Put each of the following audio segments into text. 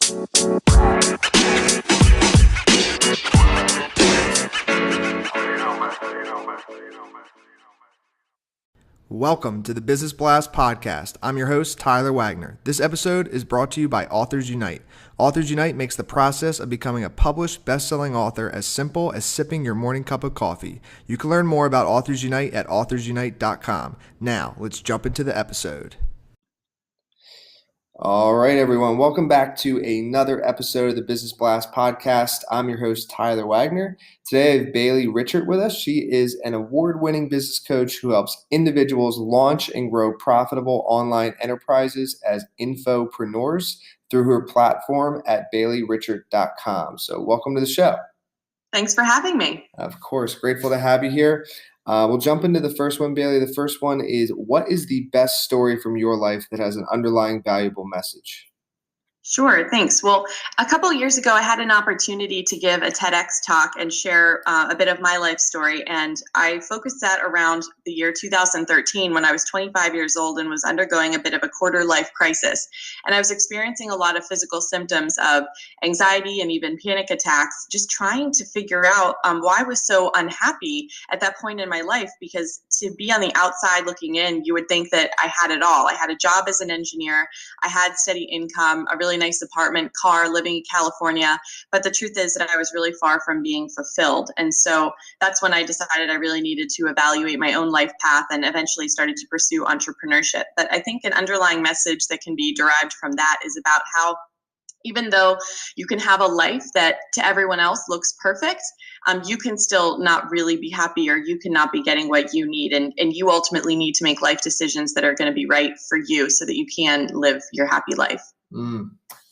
Welcome to the Business Blast podcast. I'm your host, Tyler Wagner. This episode is brought to you by Authors Unite. Authors Unite makes the process of becoming a published best-selling author as simple as sipping your morning cup of coffee. You can learn more about Authors Unite at authorsunite.com. Now, let's jump into the episode. All right, everyone. Welcome back to another episode of the Business Blast podcast. I'm your host, Tyler Wagner. Today, I have Bailey Richert with us. She is an award-winning business coach who helps individuals launch and grow profitable online enterprises as Infopreneurs through her platform at baileyrichert.com. So welcome to the show. Thanks for having me. Of course. Grateful to have you here. We'll jump into the first one, Bailey. The first one is, what is the best story from your life that has an underlying valuable message? Sure, thanks. Well, a couple of years ago, I had an opportunity to give a TEDx talk and share a bit of my life story. And I focused that around the year 2013 when I was 25 years old and was undergoing a bit of a quarter life crisis. And I was experiencing a lot of physical symptoms of anxiety and even panic attacks, just trying to figure out why I was so unhappy at that point in my life. Because to be on the outside looking in, you would think that I had it all. I had a job as an engineer. I had steady income, a really nice apartment, car, living in California. But the truth is that I was really far from being fulfilled. And so that's when I decided I really needed to evaluate my own life path and eventually started to pursue entrepreneurship. But I think an underlying message that can be derived from that is about how even though you can have a life that to everyone else looks perfect, you can still not really be happy, or you cannot be getting what you need. And you ultimately need to make life decisions that are going to be right for you so that you can live your happy life.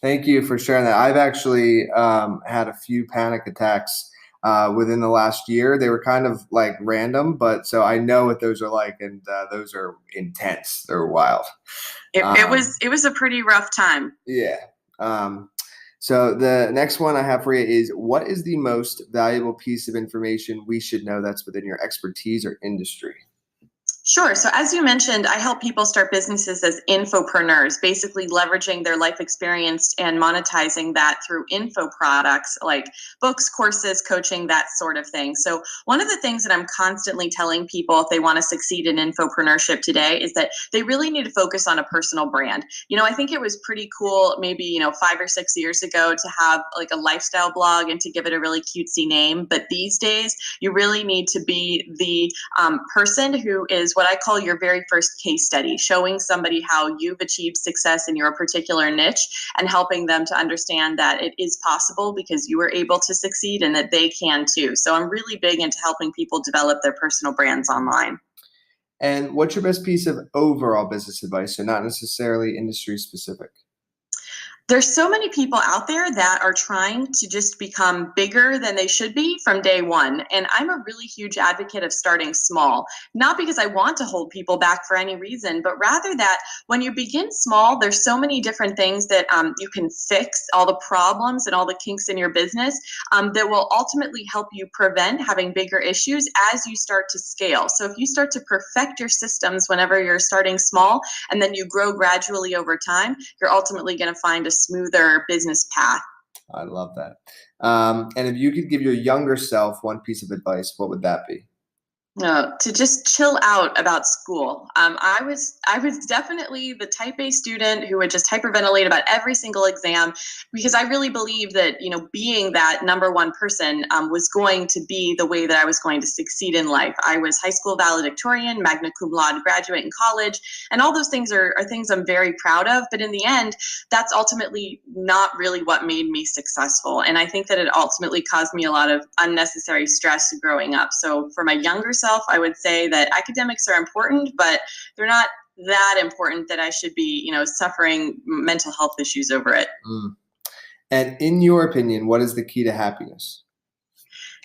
Thank you for sharing that. I've actually had a few panic attacks within the last year. They were kind of like random, but so I know what those are like, and those are intense. They're wild. It was a pretty rough time. Yeah. So the next one I have for you is, what is the most valuable piece of information we should know that's within your expertise or industry? Sure. So as you mentioned, I help people start businesses as infopreneurs, basically leveraging their life experience and monetizing that through info products like books, courses, coaching, that sort of thing. So one of the things that I'm constantly telling people if they want to succeed in infopreneurship today is that they really need to focus on a personal brand. I think it was pretty cool maybe, 5 or 6 years ago to have like a lifestyle blog and to give it a really cutesy name. But these days, you really need to be the person who is what I call your very first case study, showing somebody how you've achieved success in your particular niche and helping them to understand that it is possible because you were able to succeed and that they can too. So I'm really big into helping people develop their personal brands online. And what's your best piece of overall business advice, so not necessarily industry specific? There's so many people out there that are trying to just become bigger than they should be from day one. And I'm a really huge advocate of starting small, not because I want to hold people back for any reason, but rather that when you begin small, there's so many different things that you can fix, all the problems and all the kinks in your business that will ultimately help you prevent having bigger issues as you start to scale. So if you start to perfect your systems whenever you're starting small, and then you grow gradually over time, you're ultimately going to find a smoother business path. I love that. And if you could give your younger self one piece of advice, what would that be? To just chill out about school. I was definitely the type A student who would just hyperventilate about every single exam because I really believed that being that number one person was going to be the way that I was going to succeed in life. I was high school valedictorian, magna cum laude graduate in college, and all those things are things I'm very proud of. But in the end, that's ultimately not really what made me successful. And I think that it ultimately caused me a lot of unnecessary stress growing up. So for my younger self, I would say that academics are important, but they're not that important that I should be, suffering mental health issues over it. And in your opinion, what is the key to happiness?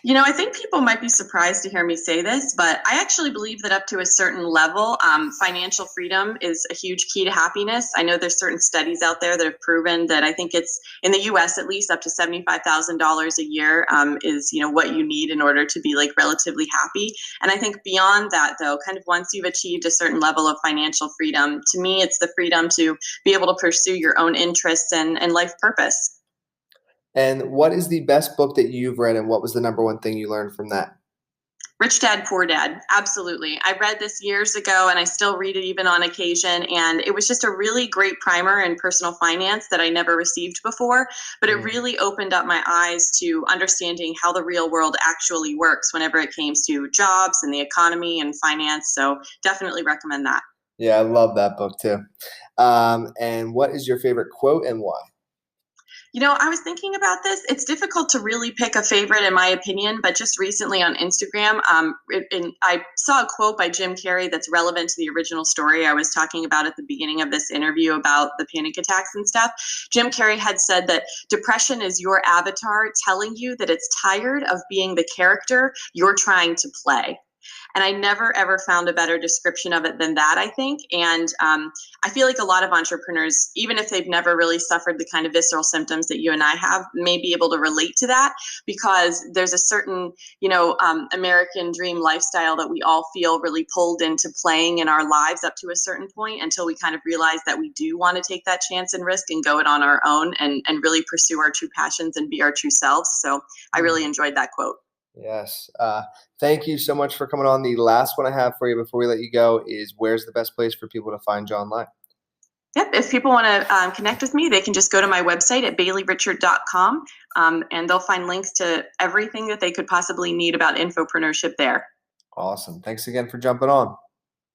I think people might be surprised to hear me say this, but I actually believe that up to a certain level, financial freedom is a huge key to happiness. I know there's certain studies out there that have proven that I think it's in the US at least up to $75,000 a year is, what you need in order to be like relatively happy. And I think beyond that, though, kind of once you've achieved a certain level of financial freedom, to me, it's the freedom to be able to pursue your own interests and life purpose. And what is the best book that you've read, and what was the number one thing you learned from that? Rich Dad, Poor Dad. Absolutely. I read this years ago and I still read it even on occasion. And it was just a really great primer in personal finance that I never received before. But it really opened up my eyes to understanding how the real world actually works whenever it came to jobs and the economy and finance. So definitely recommend that. Yeah, I love that book too. And what is your favorite quote and why? I was thinking about this. It's difficult to really pick a favorite, in my opinion, but just recently on Instagram, I saw a quote by Jim Carrey that's relevant to the original story I was talking about at the beginning of this interview about the panic attacks and stuff. Jim Carrey had said that depression is your avatar telling you that it's tired of being the character you're trying to play. And I never, ever found a better description of it than that, I think. And I feel like a lot of entrepreneurs, even if they've never really suffered the kind of visceral symptoms that you and I have, may be able to relate to that, because there's a certain, American dream lifestyle that we all feel really pulled into playing in our lives up to a certain point, until we kind of realize that we do want to take that chance and risk and go it on our own and really pursue our true passions and be our true selves. So I really enjoyed that quote. Yes. Thank you so much for coming on. The last one I have for you before we let you go is, where's the best place for people to find you online? Yep. If people want to connect with me, they can just go to my website at baileyrichert.com, and they'll find links to everything that they could possibly need about infopreneurship there. Awesome. Thanks again for jumping on.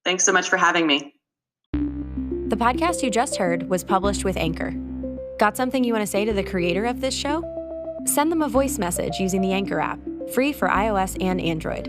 Thanks so much for having me. The podcast you just heard was published with Anchor. Got something you want to say to the creator of this show? Send them a voice message using the Anchor app, free for iOS and Android.